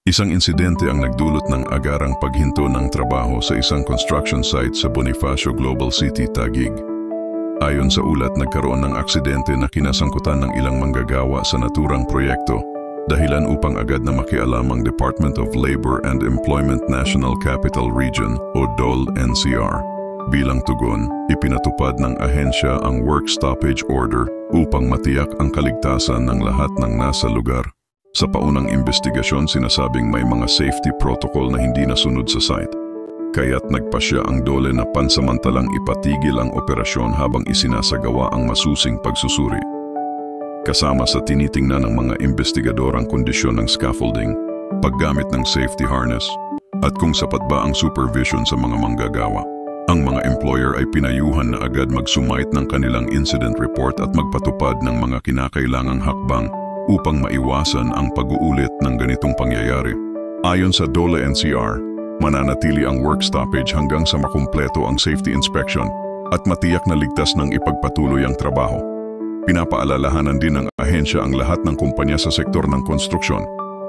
Isang insidente ang nagdulot ng agarang paghinto ng trabaho sa isang construction site sa Bonifacio Global City, Taguig. Ayon sa ulat, nagkaroon ng aksidente na kinasangkutan ng ilang manggagawa sa naturang proyekto, dahilan upang agad na makialam ang Department of Labor and Employment National Capital Region o DOL-NCR. Bilang tugon, ipinatupad ng ahensya ang work stoppage order upang matiyak ang kaligtasan ng lahat ng nasa lugar. Sa paunang investigasyon, sinasabing may mga safety protocol na hindi nasunod sa site. Kaya't nagpasya ang DOLE na pansamantalang ipatigil ang operasyon habang isinasagawa ang masusing pagsusuri. Kasama sa tinitingnan ng mga investigador ang kondisyon ng scaffolding, paggamit ng safety harness, at kung sapat ba ang supervision sa mga manggagawa. Ang mga employer ay pinayuhan na agad mag-sumite ng kanilang incident report at magpatupad ng mga kinakailangang hakbang upang maiwasan ang pag-uulit ng ganitong pangyayari. Ayon sa DOLE-NCR, mananatili ang work stoppage hanggang sa makumpleto ang safety inspection at matiyak na ligtas ng ipagpatuloy ang trabaho. Pinapaalalahanan din ng ahensya ang lahat ng kumpanya sa sektor ng konstruksyon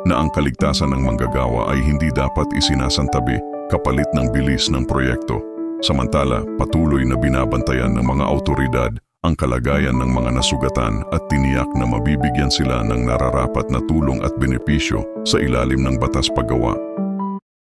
na ang kaligtasan ng manggagawa ay hindi dapat isinasantabi kapalit ng bilis ng proyekto. Samantala, patuloy na binabantayan ng mga awtoridad ang kalagayan ng mga nasugatan at tiniyak na mabibigyan sila ng nararapat na tulong at benepisyo sa ilalim ng batas paggawa.